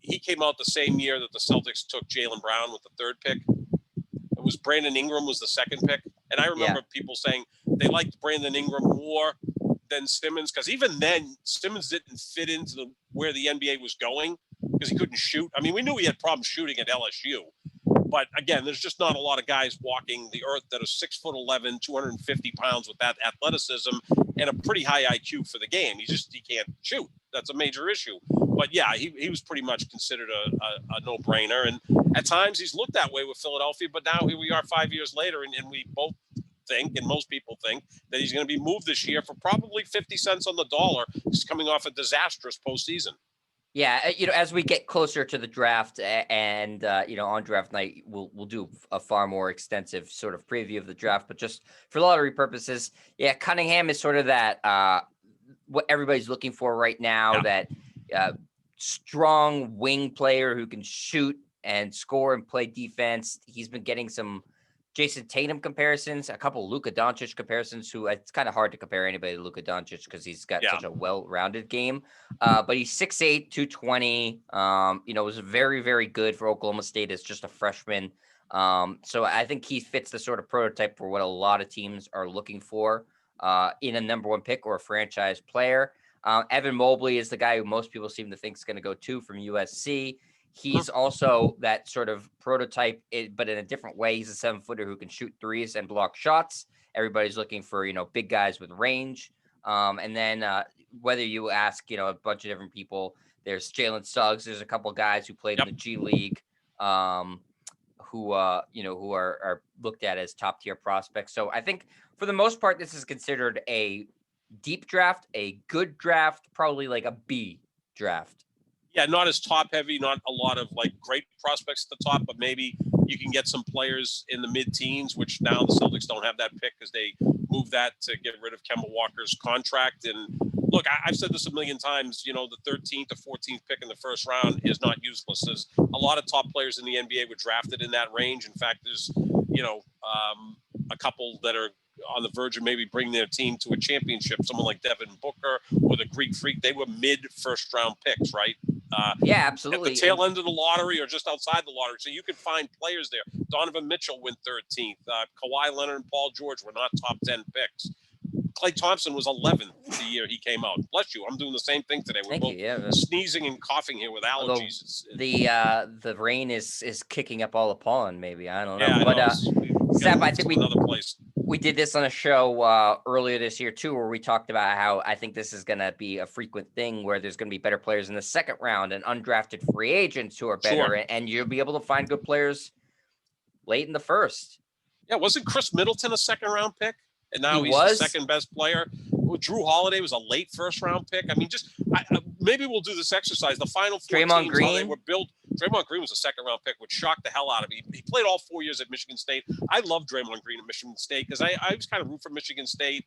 He came out the same year that the Celtics took Jaylen Brown with the 3rd pick. It was Brandon Ingram was the 2nd pick. And I remember people saying they liked Brandon Ingram more than Simmons, because even then Simmons didn't fit into where the NBA was going because he couldn't shoot. I mean, we knew he had problems shooting at LSU, but again, there's just not a lot of guys walking the earth that are 6'11", 250 pounds with that athleticism and a pretty high IQ for the game. He can't shoot. That's a major issue. But yeah, he was pretty much considered a no-brainer. And at times he's looked that way with Philadelphia, but now here we are 5 years later, and we both think, and most people think, that he's going to be moved this year for probably 50 cents on the dollar. He's coming off a disastrous postseason. Yeah, as we get closer to the draft and on draft night, we'll do a far more extensive sort of preview of the draft. But just for lottery purposes, yeah, Cunningham is sort of that what everybody's looking for right now. Yeah. That strong wing player who can shoot and score and play defense. He's been getting some Jason Tatum comparisons, a couple Luka Doncic comparisons, who it's kind of hard to compare anybody to Luka Doncic because he's got such a well-rounded game. But he's 6'8", 220. Was very, very good for Oklahoma State as just a freshman. So I think he fits the sort of prototype for what a lot of teams are looking for in a number one pick or a franchise player. Evan Mobley is the guy who most people seem to think is going to go to from USC. He's also that sort of prototype, but in a different way. He's a 7-footer who can shoot threes and block shots. Everybody's looking for, big guys with range. And then whether you ask, a bunch of different people, there's Jalen Suggs. There's a couple guys who played in the G League who are looked at as top tier prospects. So I think for the most part, this is considered a deep draft, a good draft, probably like a B draft. Yeah, not as top heavy, not a lot of like great prospects at the top, but maybe you can get some players in the mid-teens, which now the Celtics don't have that pick because they moved that to get rid of Kemba Walker's contract. And look, I've said this a million times, the 13th or 14th pick in the first round is not useless. There's a lot of top players in the NBA were drafted in that range. In fact, there's, a couple that are on the verge of maybe bringing their team to a championship. Someone like Devin Booker or the Greek Freak, they were mid-first round picks, right? Yeah, absolutely. At the tail end of the lottery or just outside the lottery. So you can find players there. Donovan Mitchell went 13th. Kawhi Leonard and Paul George were not top 10 picks. Klay Thompson was 11th the year he came out. Bless you. I'm doing the same thing today. We're both sneezing and coughing here with allergies. The rain is kicking up all the pollen, maybe. I don't know. Yeah, but Seth, I think another place. We did this on a show earlier this year, too, where we talked about how I think this is going to be a frequent thing where there's going to be better players in the second round and undrafted free agents who are better. Sure. And you'll be able to find good players late in the first. Yeah, wasn't Chris Middleton a second-round pick? And now he's the second best player. Drew Holiday was a late first-round pick. I mean, maybe we'll do this exercise. The final four teams, how they were built. Draymond Green was a second-round pick, which shocked the hell out of me. He played all 4 years at Michigan State. I love Draymond Green at Michigan State because I was kind of root for Michigan State.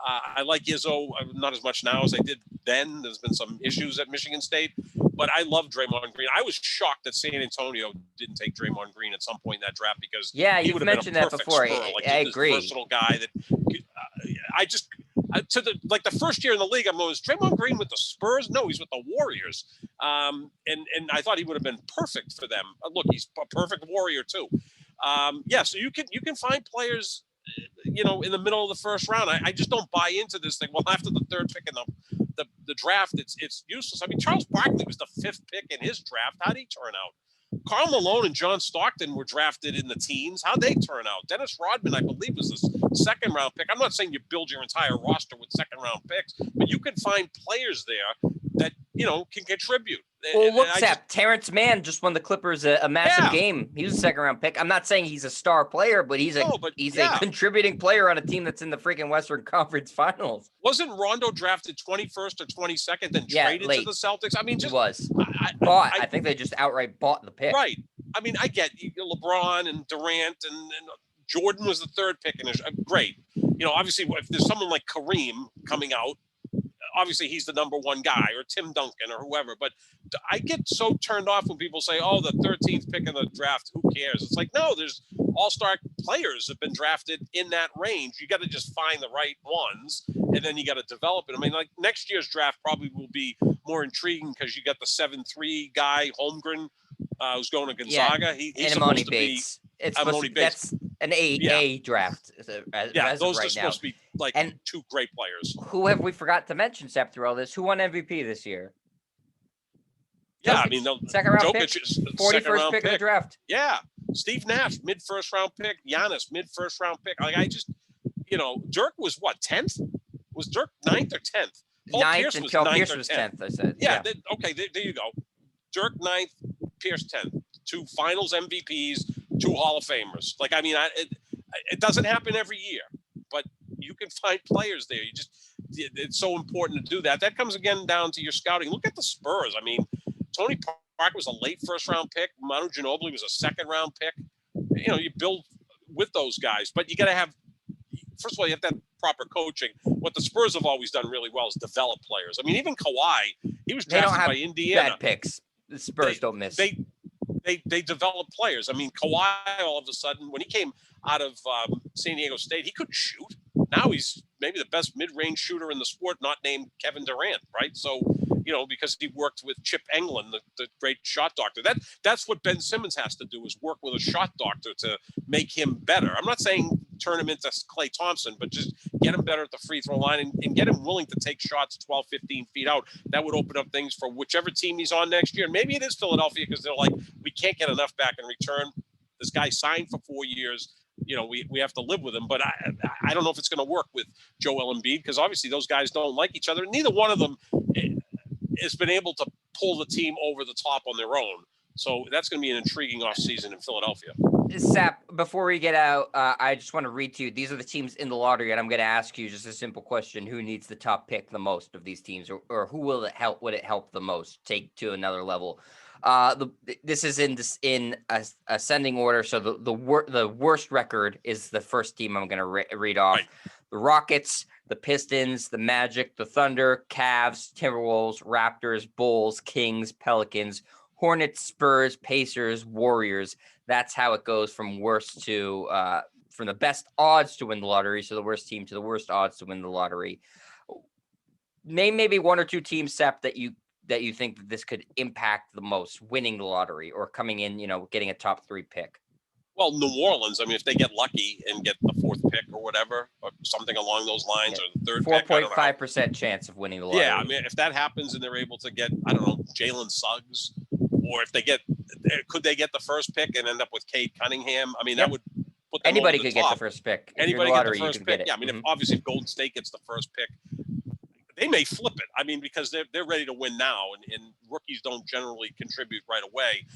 I like Izzo, not as much now as I did then. There's been some issues at Michigan State, but I love Draymond Green. I was shocked that San Antonio didn't take Draymond Green at some point in that draft because he you've mentioned that before. I agree. Versatile guy that to the first year in the league, I'm going, is Draymond Green with the Spurs? No, he's with the Warriors. And I thought he would have been perfect for them. Look, he's a perfect Warrior too. So you can find players, in the middle of the first round. I just don't buy into this thing. Well, after the third pick in the draft, it's useless. I mean, Charles Barkley was the fifth pick in his draft. How'd he turn out? Karl Malone and John Stockton were drafted in the teens. How'd they turn out? Dennis Rodman, I believe, was the second-round pick. I'm not saying you build your entire roster with second-round picks, but you can find players there that, can contribute. Well, look, Sap, Terrence Mann just won the Clippers a massive game. He was a second-round pick. I'm not saying he's a star player, but he's a contributing player on a team that's in the freaking Western Conference Finals. Wasn't Rondo drafted 21st or 22nd, then traded to the Celtics? I mean, he was. I think they just outright bought the pick. Right. I mean, I get LeBron and Durant and Jordan was the third pick. Great. Obviously, if there's someone like Kareem coming out, obviously he's the number one guy, or Tim Duncan or whoever. But I get so turned off when people say, oh, the 13th pick in the draft, who cares? It's like, no, there's all-star players have been drafted in that range. You got to just find the right ones, and then you got to develop it. I mean, like next year's draft probably will be more intriguing because you got the 7-3 guy, Holmgren, who's going to Gonzaga. He's supposed to Bates. It's Amoni Bates. That's an A draft. Those are supposed to be like two great players. Who have we forgot to mention, Sep, through all this? Who won MVP this year? Yeah, Jokic, I mean, second round Jokic pick, 41st pick of the draft. Yeah, Steve Nash, mid-first round pick. Giannis, mid-first round pick. Like Dirk was what, 10th? Was Dirk 9th or 10th? Paul Pierce was 10th. I said. Yeah. There you go. Dirk 9th, Pierce 10th. 2 Finals MVPs, 2 Hall of Famers. Like, I mean, it doesn't happen every year. can find players there. It's so important to do that. That comes again down to your scouting. Look at the Spurs. I mean, Tony Parker was a late first-round pick. Manu Ginobili was a second-round pick. You build with those guys, but you got to have, first of all, you have to have proper coaching. What the Spurs have always done really well is develop players. I mean, even Kawhi, he was drafted by Indiana. Bad picks. The Spurs don't miss. They develop players. I mean, Kawhi, all of a sudden, when he came out of San Diego State, he couldn't shoot. Now he's maybe the best mid-range shooter in the sport, not named Kevin Durant, right? So, because he worked with Chip Engelland, the great shot doctor. That's what Ben Simmons has to do, is work with a shot doctor to make him better. I'm not saying turn him into Klay Thompson, but just get him better at the free throw line and get him willing to take shots 12, 15 feet out. That would open up things for whichever team he's on next year. And maybe it is Philadelphia, because they're like, we can't get enough back in return. This guy signed for 4 years. We have to live with him. But I don't know if it's going to work with Joel Embiid, because obviously those guys don't like each other. Neither one of them has been able to pull the team over the top on their own. So that's going to be an intriguing offseason in Philadelphia. Sap, before we get out, I just want to read to you. These are the teams in the lottery, and I'm going to ask you just a simple question. Who needs the top pick the most of these teams, or who will it help? Would it help the most take to another level? This is in ascending order. So the worst record is the first team I'm going to read off. Right. The Rockets, the Pistons, the Magic, the Thunder, Cavs, Timberwolves, Raptors, Bulls, Kings, Pelicans, Hornets, Spurs, Pacers, Warriors. That's how it goes from worst to from the best odds to win the lottery. So the worst team to the worst odds to win the lottery. Name maybe one or two teams, Sep, that you think that this could impact the most, winning the lottery or coming in, getting a top 3 pick. Well, New Orleans, I mean, if they get lucky and get the 4th pick or whatever, or something along those lines, or the 3rd pick. 4.5% chance of winning the lottery. Yeah, I mean, if that happens and they're able to get, I don't know, Jalen Suggs, or if could they get the 1st pick and end up with Cade Cunningham? I mean, that would put them anybody over the could top. Get the 1st pick. Anybody get the 1st pick. Yeah, I mean, obviously if Golden State gets the 1st pick, they may flip it. I mean, because they're ready to win now, and rookies don't generally contribute right away.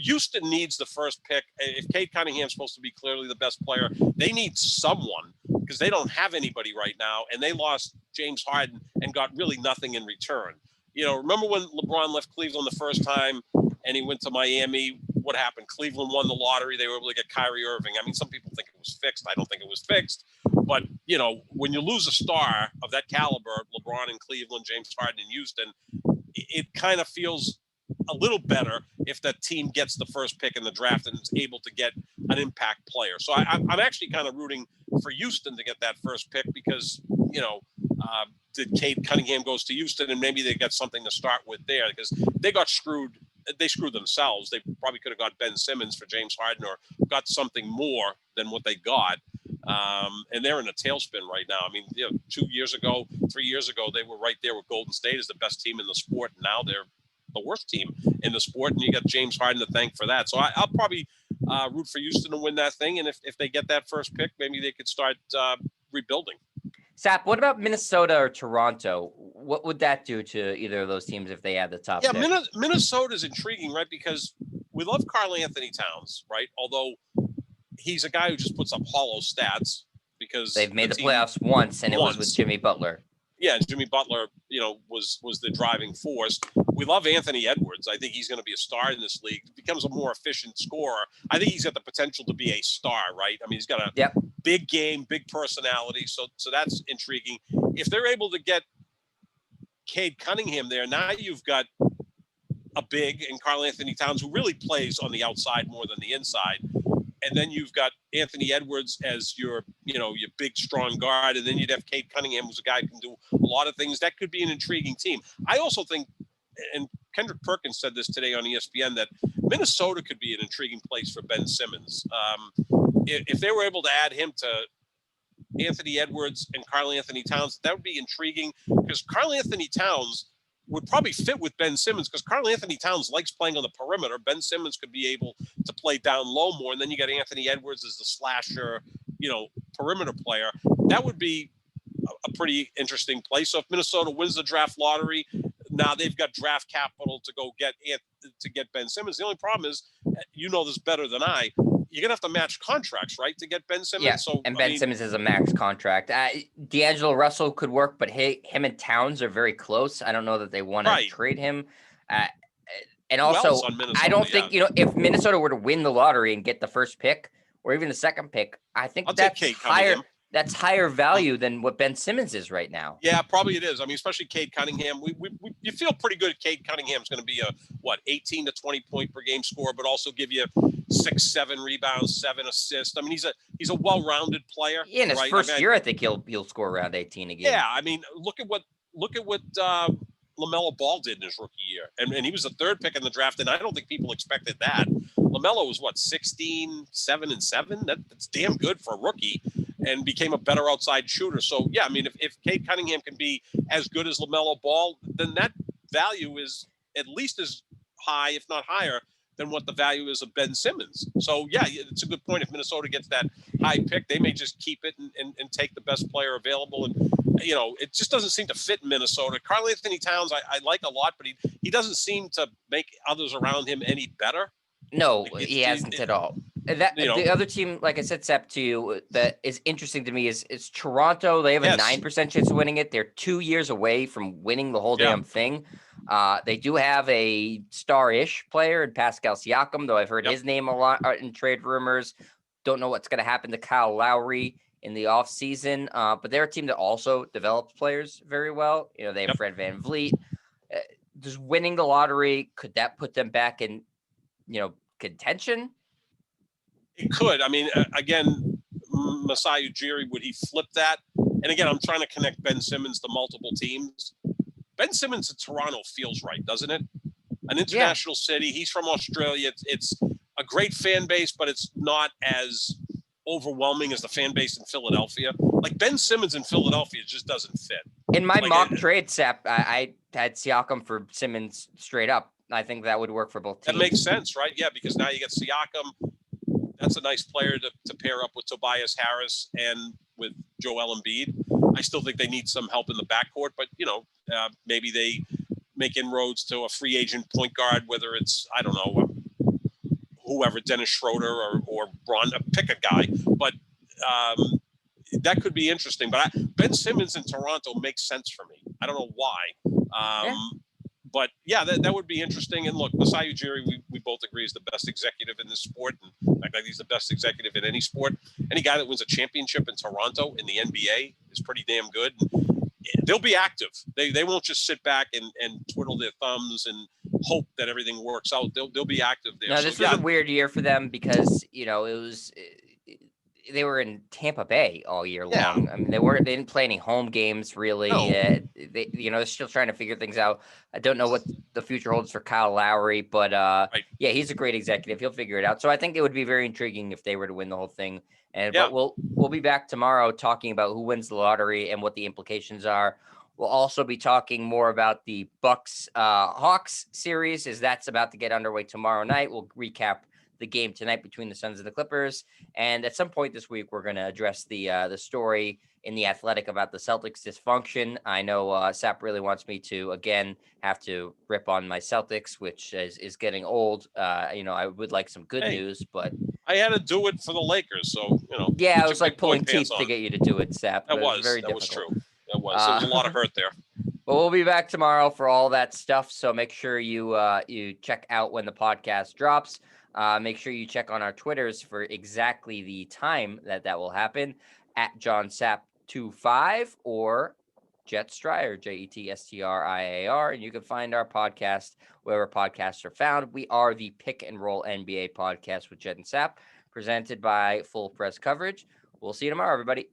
Houston needs the 1st pick. If Cade Cunningham's supposed to be clearly the best player, they need someone, because they don't have anybody right now, and they lost James Harden and got really nothing in return. Remember when LeBron left Cleveland the first time and he went to Miami? What happened? Cleveland won the lottery. They were able to get Kyrie Irving. I mean, some people think it was fixed. I don't think it was fixed. But, when you lose a star of that caliber, LeBron in Cleveland, James Harden in Houston, it kind of feels a little better if that team gets the 1st pick in the draft and is able to get an impact player. So I'm actually kind of rooting for Houston to get that 1st pick, because, did Cade Cunningham goes to Houston, and maybe they got something to start with there, because they got screwed. They screwed themselves. They probably could have got Ben Simmons for James Harden, or got something more than what they got. And they're in a tailspin right now. I mean, 2 years ago, 3 years ago, they were right there with Golden State as the best team in the sport. And now they're the worst team in the sport, and you got James Harden to thank for that. So I'll probably root for Houston to win that thing. And if they get that 1st pick, maybe they could start rebuilding. Sap, what about Minnesota or Toronto? What would that do to either of those teams if they had the top pick? Minnesota is intriguing, right? Because we love Karl Anthony Towns, right? Although he's a guy who just puts up hollow stats, because they've made the playoffs once, and it was with Jimmy Butler. Yeah, Jimmy Butler, was the driving force. We love Anthony Edwards. I think he's going to be a star in this league. He becomes a more efficient scorer. I think he's got the potential to be a star, right? I mean, he's got a big game, big personality. So that's intriguing. If they're able to get Cade Cunningham there, now you've got a big and Karl Anthony Towns, who really plays on the outside more than the inside. And then you've got Anthony Edwards as your big, strong guard. And then you'd have Cade Cunningham, who's a guy who can do a lot of things. That could be an intriguing team. I also think, and Kendrick Perkins said this today on ESPN, that Minnesota could be an intriguing place for Ben Simmons. If they were able to add him to Anthony Edwards and Karl Anthony Towns, that would be intriguing, because Karl Anthony Towns would probably fit with Ben Simmons, because Karl Anthony Towns likes playing on the perimeter. Ben Simmons could be able to play down low more. And then you got Anthony Edwards as the slasher, perimeter player. That would be a pretty interesting play. So if Minnesota wins the draft lottery, now they've got draft capital to go get Ben Simmons. The only problem is, this better than I, you're gonna have to match contracts, right, to get Ben Simmons. Yeah, So and Ben Simmons is a max contract. D'Angelo Russell could work, but him and Towns are very close. I don't know that they want to right. trade him. Uh, and Who else also, on Minnesota? I don't Yeah. think, if Minnesota were to win the lottery and get the first pick or even the second pick, I think I'll take Cade Cunningham. That's higher value than what Ben Simmons is right now. Yeah, probably it is. I mean, especially Cade Cunningham. You feel pretty good. Cade Cunningham's going to be a 18 to 20 point per game scorer, but also give you 6, 7 rebounds, 7 assists. I mean, he's a well-rounded player. In his right? first year, I think he'll score around 18 a game. Yeah, I mean, look at what LaMelo Ball did in his rookie year, and he was the 3rd pick in the draft, and I don't think people expected that. LaMelo was 16, 7 and 7. That's damn good for a rookie, and became a better outside shooter. So yeah, I mean, if Cade Cunningham can be as good as LaMelo Ball, then that value is at least as high, if not higher, than what the value is of Ben Simmons. So yeah, it's a good point. If Minnesota gets that high pick, they may just keep it and take the best player available. And it just doesn't seem to fit Minnesota. Karl Anthony Towns, I like a lot, but he doesn't seem to make others around him any better. No, he hasn't at all. The other team, like I said, Sep, to you, that is interesting to me is Toronto. They have a 9% chance of winning it. They're 2 years away from winning the whole damn thing. They do have a star-ish player in Pascal Siakam, though I've heard his name a lot in trade rumors. Don't know what's going to happen to Kyle Lowry in the offseason, but they're a team that also develops players very well. They have Fred VanVleet. Just winning the lottery, could that put them back in, contention? It could. I mean, again, Masai Ujiri, would he flip that? And again, I'm trying to connect Ben Simmons to multiple teams. Ben Simmons in Toronto feels right, doesn't it? An international city. He's from Australia. It's a great fan base, but it's not as overwhelming as the fan base in Philadelphia. Like Ben Simmons in Philadelphia just doesn't fit. In my mock trade, Sep, I had Siakam for Simmons straight up. I think that would work for both teams. That makes sense, right? Yeah, because now you get Siakam. That's a nice player to pair up with Tobias Harris and with Joel Embiid. I still think they need some help in the backcourt, but maybe they make inroads to a free agent point guard, whether it's, I don't know, whoever, Dennis Schroeder or Ron, pick a guy. But that could be interesting. But Ben Simmons in Toronto makes sense for me. I don't know why. But yeah, that would be interesting. And look, Masai Ujiri, we both agree is the best executive in this sport. And in fact, he's the best executive in any sport. Any guy that wins a championship in Toronto in the NBA is pretty damn good. They'll be active. They won't just sit back and twiddle their thumbs and hope that everything works out. They'll be active there. No, this was a weird year for them because they were in Tampa Bay all year long. I mean, they didn't play any home games really. No. They're still trying to figure things out. I don't know what the future holds for Kyle Lowry, but yeah, he's a great executive. He'll figure it out. So I think it would be very intriguing if they were to win the whole thing. But we'll be back tomorrow talking about who wins the lottery and what the implications are. We'll also be talking more about the Bucks Hawks series, as that's about to get underway tomorrow night. We'll recap the game tonight between the Suns and the Clippers, and at some point this week we're going to address the story in The Athletic about the Celtics dysfunction. I know Sap really wants me to again have to rip on my Celtics, which is getting old. I would like some good news, but I had to do it for the Lakers, so yeah, it was like pulling teeth to get you to do it, Sap. That was very that difficult. was true. That was. There was a lot of hurt there. But we'll be back tomorrow for all that stuff. So make sure you check out when the podcast drops. Make sure you check on our Twitters for exactly the time that will happen at JohnSap25 or Jet Striar, JETSTRIAR. And you can find our podcast wherever podcasts are found. We are the Pick and Roll NBA podcast with Jet and Sap, presented by Full Press Coverage. We'll see you tomorrow, everybody.